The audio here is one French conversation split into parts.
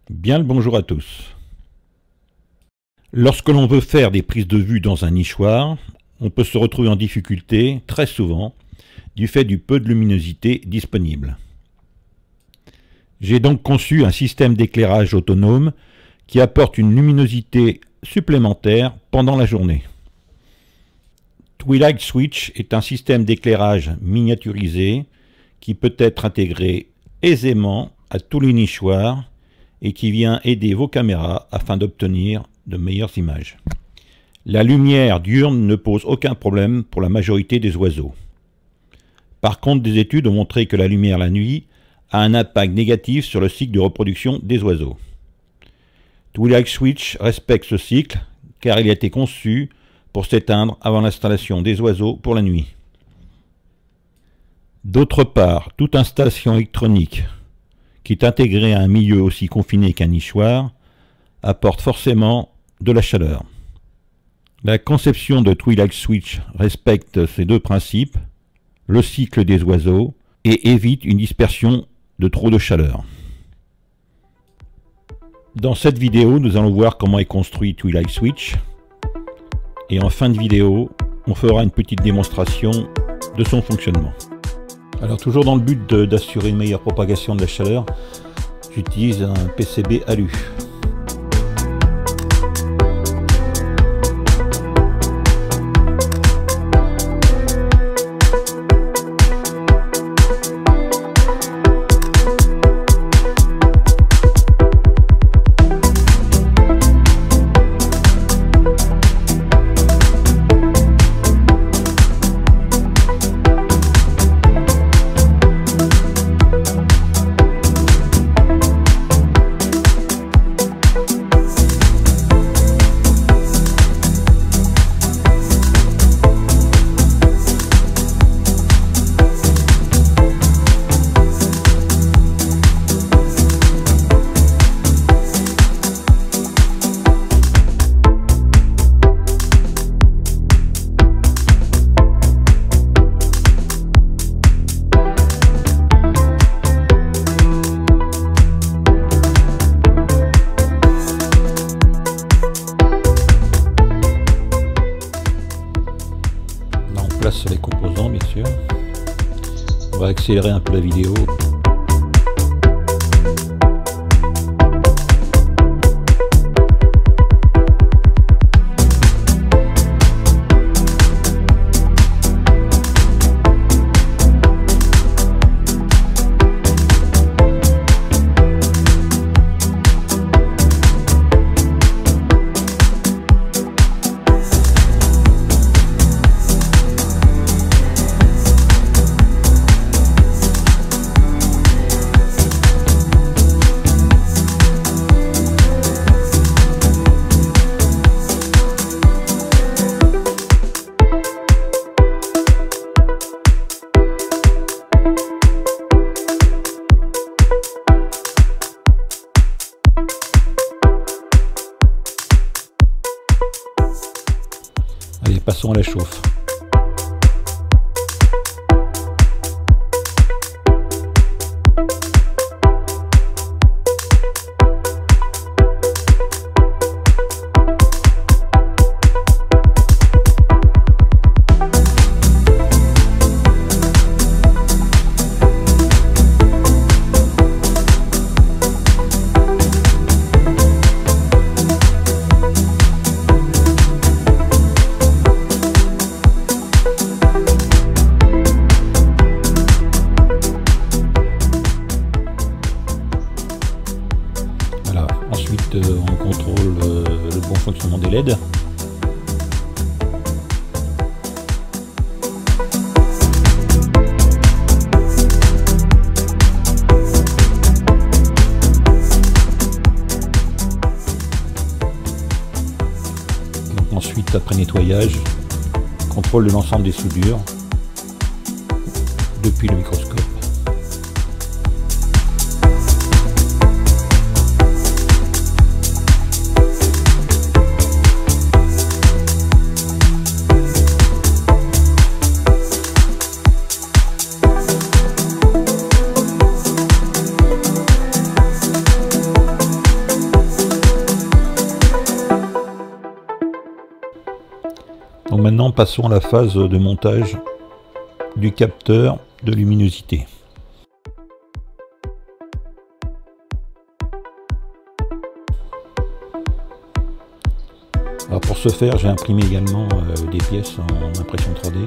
Bien le bonjour à tous. Lorsque l'on veut faire des prises de vue dans un nichoir, on peut se retrouver en difficulté très souvent du fait du peu de luminosité disponible. J'ai donc conçu un système d'éclairage autonome qui apporte une luminosité supplémentaire pendant la journée. Twilight Switch est un système d'éclairage miniaturisé qui peut être intégré aisément à tous les nichoirs et qui vient aider vos caméras afin d'obtenir de meilleures images. La lumière diurne ne pose aucun problème pour la majorité des oiseaux. Par contre, des études ont montré que la lumière la nuit a un impact négatif sur le cycle de reproduction des oiseaux. Twilight Switch respecte ce cycle car il a été conçu pour s'éteindre avant l'installation des oiseaux pour la nuit. D'autre part, toute installation électronique qui est intégrée à un milieu aussi confiné qu'un nichoir apporte forcément de la chaleur. La conception de Twilight Switch respecte ces deux principes, le cycle des oiseaux, et évite une dispersion de trop de chaleur. Dans cette vidéo, nous allons voir comment est construit Twilight Switch. Et en fin de vidéo, on fera une petite démonstration de son fonctionnement. Alors toujours dans le but d'assurer une meilleure propagation de la chaleur, j'utilise un PCB alu. Place les composants, bien sûr. On va accélérer un peu la vidéo. Allez, passons à la chauffe. Ensuite, on contrôle le bon fonctionnement des LED. Donc ensuite, après nettoyage, contrôle de l'ensemble des soudures depuis le microscope. maintenant passons à la phase de montage du capteur de luminosité. Alors pour ce faire, j'ai imprimé également des pièces en impression 3D.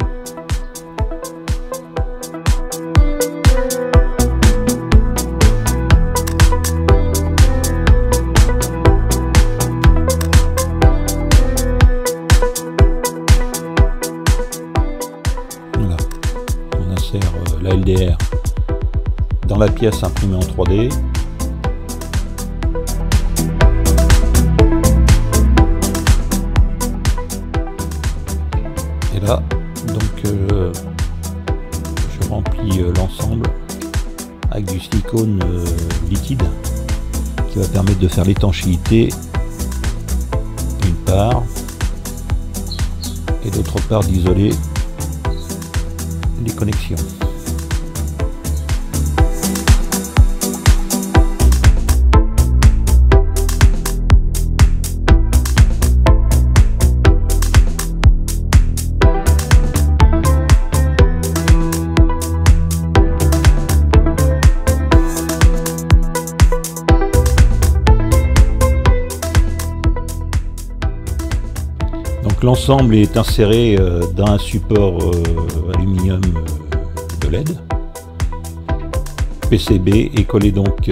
Voilà, on insère la LDR dans la pièce imprimée en 3D. Et là, donc, je remplis l'ensemble avec du silicone liquide qui va permettre de faire l'étanchéité d'une part et d'autre part d'isoler les connexions. L'ensemble est inséré dans un support aluminium de LED PCB et collé donc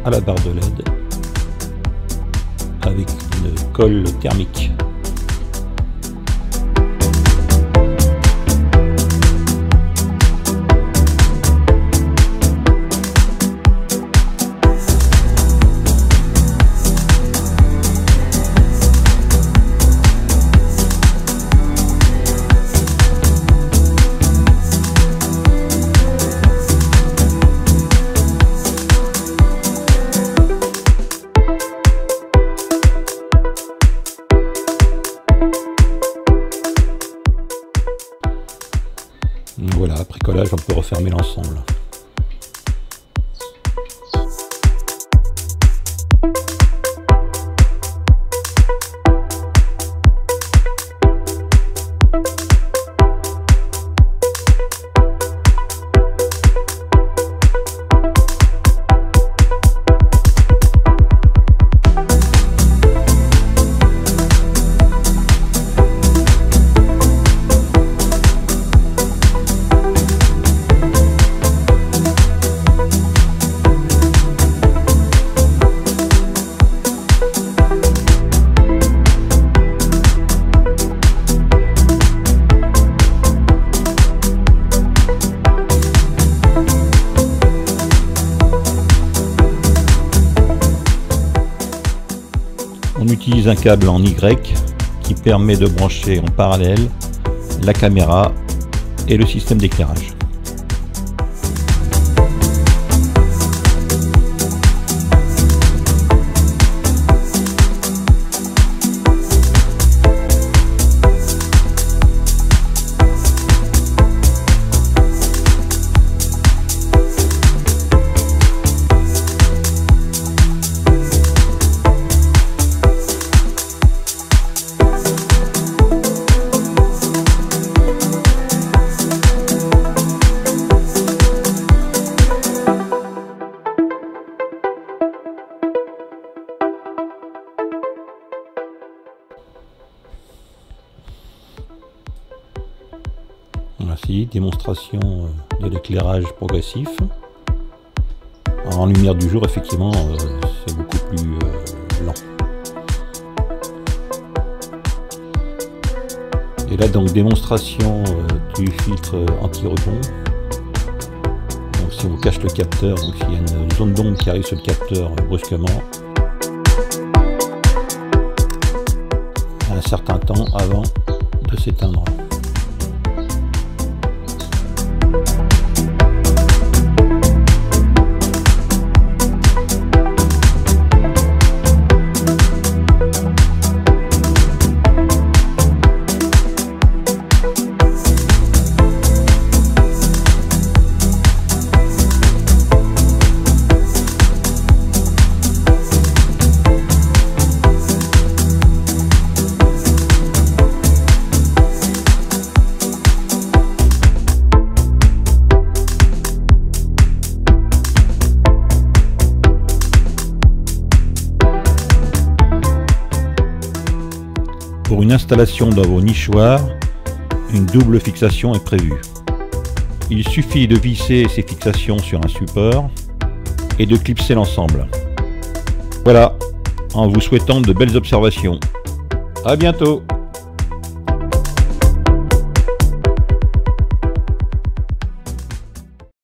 à la barre de LED avec une colle thermique. Voilà, après collage, on peut refermer l'ensemble. On utilise un câble en Y qui permet de brancher en parallèle la caméra et le système d'éclairage. Ainsi, démonstration de l'éclairage progressif. En lumière du jour, effectivement, c'est beaucoup plus lent. Et là, donc, démonstration du filtre anti-rebond. Donc, si on cache le capteur, donc s'il y a une zone d'ombre qui arrive sur le capteur brusquement, à un certain temps avant de s'éteindre. Pour une installation dans vos nichoirs, une double fixation est prévue. Il suffit de visser ces fixations sur un support et de clipser l'ensemble. Voilà, en vous souhaitant de belles observations. À bientôt!